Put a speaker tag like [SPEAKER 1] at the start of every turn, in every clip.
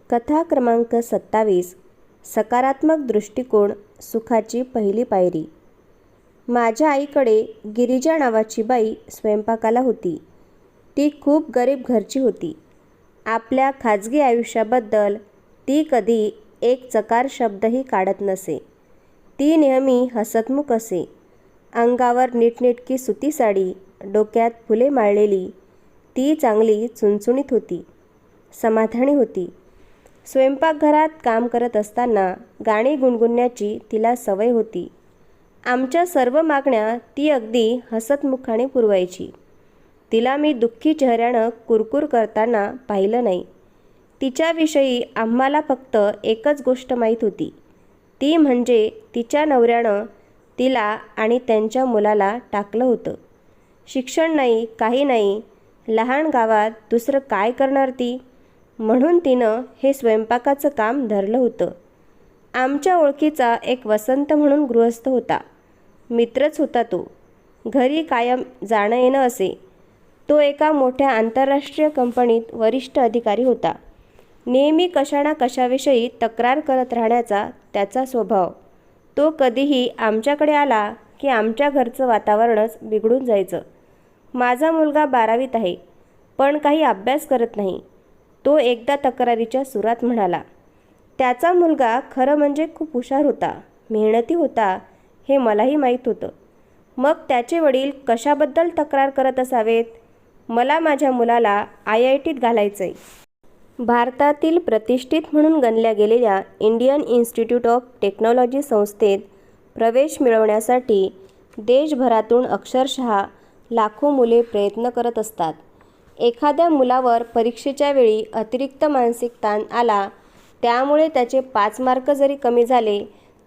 [SPEAKER 1] कथा क्रमांक 27. सकारात्मक दृष्टिकोन सुखाची पहिली पायरी. माझ्या आईकडे गिरिजा नावाची बाई स्वयंपाकाला होती. ती खूप गरीब घरची होती. आपल्या खाजगी आयुष्याबद्दल ती कधी एक चकार शब्दही काढत नसे. ती नेहमी हसतमुख असे. अंगावर नीटनेटकी सुती साडी, डोक्यात फुले माळलेली. ती चांगली चुणचुणीत होती, समाधानी होती. स्वयंपाकघरात काम करत असताना गाणी गुणगुणण्याची तिला सवय होती. आमच्या सर्व मागण्या ती अगदी हसतमुखाने पुरवायची. तिला मी दुःखी चेहऱ्यानं कुरकुर करताना पाहिलं नाही. तिच्याविषयी आम्हाला फक्त एकच गोष्ट माहीत होती, ती म्हणजे तिच्या नवऱ्यानं तिला आणि त्यांच्या मुलाला टाकलं होतं. शिक्षण नाही, काही नाही. लहान गावात दुसरं काय करणार ती, म्हणून तिनं हे स्वयंपाकाचं काम धरलं होतं. आमच्या ओळखीचा एक वसंत म्हणून गृहस्थ होता. मित्रच होता तो. घरी कायम जाणं येणं असे. तो एका मोठ्या आंतरराष्ट्रीय कंपनीत वरिष्ठ अधिकारी होता. नेहमी कशा ना कशाविषयी तक्रार करत राहण्याचा त्याचा स्वभाव. तो कधीही आमच्याकडे आला की आमच्या घरचं वातावरणच बिघडून जायचं. माझा मुलगा 12वीत आहे, पण काही अभ्यास करत नाही, तो एकदा तक्रारीच्या सुरात म्हणाला. त्याचा मुलगा खरं म्हणजे खूप हुशार होता, मेहनती होता, हे मलाही माहीत होतं. मग त्याचे वडील कशाबद्दल तक्रार करत असावेत? मला माझ्या मुलाला IITत घालायचंय. भारतातील प्रतिष्ठित म्हणून गणल्या गेलेल्या इंडियन इन्स्टिट्यूट ऑफ टेक्नॉलॉजी संस्थेत प्रवेश मिळवण्यासाठी देशभरातून अक्षरशः लाखो मुले प्रयत्न करत असतात. एखाद्या मुलावर परीक्षेच्या वेळी अतिरिक्त मानसिक ताण आला, त्यामुळे त्याचे 5 मार्क जरी कमी झाले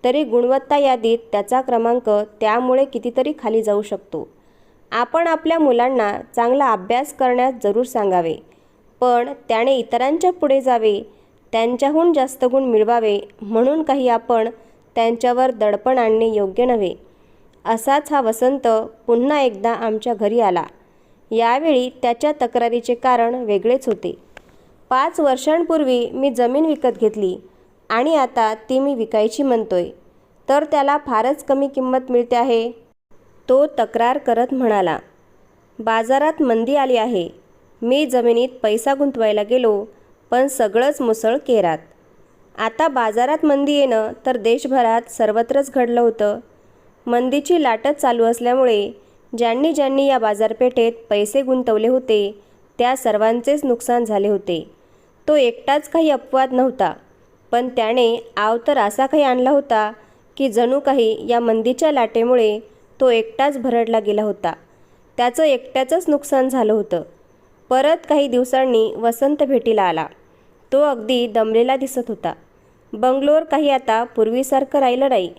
[SPEAKER 1] तरी गुणवत्ता यादीत त्याचा क्रमांक त्यामुळे कितीतरी खाली जाऊ शकतो. आपण आपल्या मुलांना चांगला अभ्यास करण्यास जरूर सांगावे, पण त्याने इतरांच्या पुढे जावे, त्यांच्याहून जास्त गुण मिळवावे म्हणून काही आपण त्यांच्यावर दडपण आणणे योग्य नव्हे. असाच हा वसंत पुन्हा एकदा आमच्या घरी आला. यावेळी त्याच्या तक्रारीचे कारण वेगळेच होते. 5 वर्षांपूर्वी मी जमीन विकत घेतली आणि आता ती मी विकायची म्हणतोय, तर त्याला फारच कमी किंमत मिळते आहे, तो तक्रार करत म्हणाला. बाजारात मंदी आली आहे. मी जमिनीत पैसा गुंतवायला गेलो, पण सगळंच मुसळ केरात. आता बाजारात मंदी येणं तर देशभरात सर्वत्रच घडलं होतं. मंदीची लाटच चालू असल्यामुळे ज्यांनी ज्यांनी या बाजारपेठेत पैसे गुंतवले होते त्या सर्वांचेच नुकसान झाले होते. तो एकटाच काही अपवाद नव्हता, पण त्याने आव तर असा काही आणला होता की जणू काही या मंदीच्या लाटेमुळे तो एकटाच भरडला गेला होता. त्याचं एकट्याचंच नुकसान झालं होतं. परत काही दिवसांनी वसंत भेटीला आला. तो अगदी दमलेला दिसत होता. बंगलोर काही आता पूर्वीसारखं राहिलं नाही,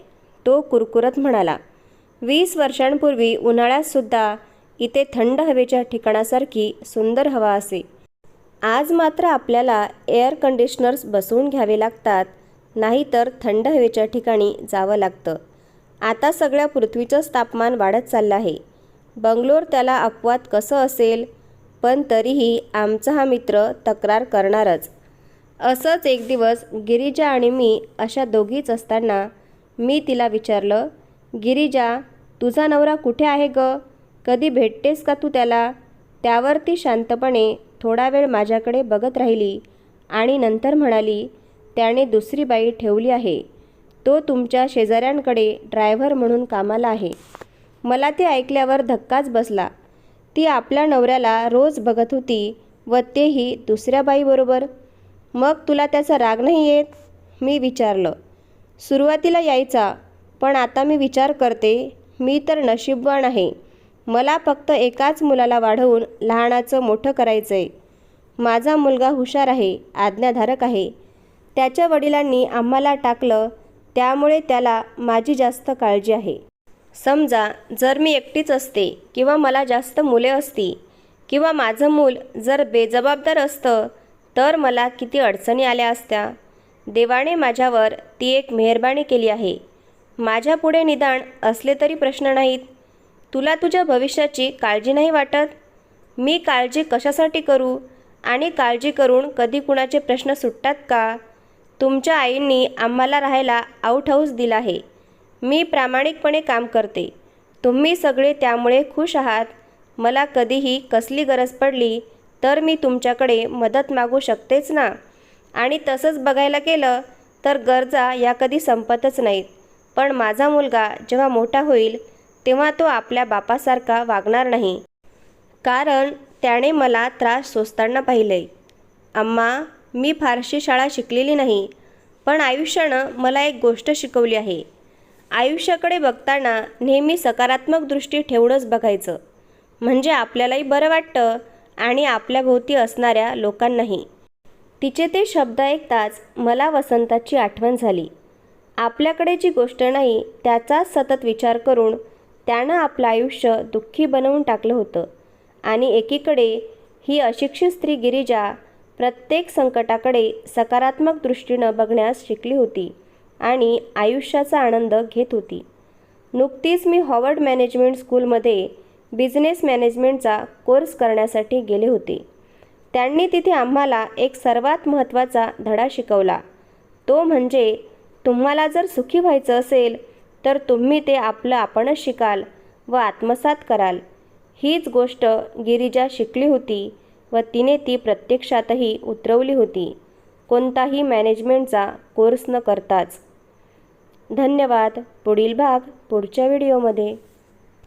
[SPEAKER 1] तो कुरकुरत म्हणाला. 20 वर्षांपूर्वी उन्हाळ्यातसुद्धा इथे थंड हवेच्या ठिकाणासारखी सुंदर हवा असे. आज मात्र आपल्याला एअर कंडिशनर्स बसवून घ्यावे लागतात, नाहीतर थंड हवेच्या ठिकाणी जावं लागतं. आता सगळ्या पृथ्वीचंच तापमान वाढत चाललं आहे. बंगलोर त्याला अपवाद कसं असेल, पण तरीही आमचा हा मित्र तक्रार करणारच. असंच एक दिवस गिरिजा आणि मी अशा दोघीच असताना मी तिला विचारलं, गिरिजा, तुझा नवरा कुठे आहे गं? कधी भेटतेस का तू त्याला? त्यावर ती शांतपणे थोडा वेळ माझ्याकडे बघत राहिली आणि नंतर म्हणाली, त्याने दुसरी बाई ठेवली आहे. तो तुमच्या शेजाऱ्यांकडे ड्रायव्हर म्हणून कामाला आहे. मला ते ऐकल्यावर धक्काच बसला. ती आपल्या नवऱ्याला रोज बघत होती व तेही दुसऱ्या बाईबरोबर. मग तुला त्याचा राग नाही येत? मी विचारलं. सुरुवातीला यायचा, पण आता मी विचार करते, मी तर नशीबवान आहे. मला फक्त एकाच मुलाला वाढवून लहानाचं मोठं करायचं आहे. माझा मुलगा हुशार आहे, आज्ञाधारक आहे. त्याच्या वडिलांनी आम्हाला टाकलं, त्यामुळे त्याला माझी जास्त काळजी आहे. समजा जर मी एकटीच असते किंवा मला जास्त मुले असती किंवा माझं मूल जर बेजबाबदार असतं तर मला किती अडचणी आल्या असत्या. देवाने माझ्यावर ती एक मेहरबानी केली आहे. माझ्या पुढे निदान असले तरी प्रश्न नाहीत. तुला तुझ्या भविष्याची काळजी नाही वाटत? मी काळजी कशासाठी करू? आणि काळजी करून कधी कुणाचे प्रश्न सुटतात का? तुमच्या आईंनी आम्हाला राहायला आउट हाऊस दिला आहे. मी प्रामाणिकपणे काम करते. तुम्ही सगळे त्यामुळे खुश आहात. मला कधीही कसली गरज पडली तर मी तुमच्याकडे मदत मागू शकतेच ना. आणि तसंच बघायला गेलं तर गरजा या कधी संपतच नाहीत. पण माझा मुलगा जेव्हा मोठा होईल तेव्हा तो आपल्या बापासारखा वागणार नाही, कारण त्याने मला त्रास सोसताना पाहिलंय. अम्मा, मी फारशी शाळा शिकलेली नाही, पण आयुष्यानं मला एक गोष्ट शिकवली आहे. आयुष्याकडे बघताना नेहमी सकारात्मक दृष्टी ठेवूनच बघायचं, म्हणजे आपल्यालाही बरं वाटतं आणि आपल्याभोवती असणाऱ्या लोकांनाही. तिचे ते शब्द ऐकताच मला वसंताची आठवण झाली. आपल्याकडे जी गोष्ट नाही त्याचाच सतत विचार करून त्यानं आपलं आयुष्य दुःखी बनवून टाकलं होतं. आणि एकीकडे ही अशिक्षित स्त्री गिरिजा प्रत्येक संकटाकडे सकारात्मक दृष्टीनं बघण्यास शिकली होती आणि आयुष्याचा आनंद घेत होती. नुकतीच मी हॉवर्ड मॅनेजमेंट स्कूलमध्ये बिझनेस मॅनेजमेंटचा कोर्स करण्यासाठी गेले होते. त्यांनी तिथे आम्हाला एक सर्वात महत्त्वाचा धडा शिकवला. तो म्हणजे तुम्हाला जर सुखी व्हायचं असेल तर तुम्ही ते आपलं आपणच शिकाल व आत्मसात कराल. हीच गोष्ट गिरिजा शिकली होती व तिने ती प्रत्यक्षातही उतरवली होती, कोणताही मॅनेजमेंटचा कोर्स न करताच. धन्यवाद. पुढील भाग पुढच्या व्हिडिओमध्ये.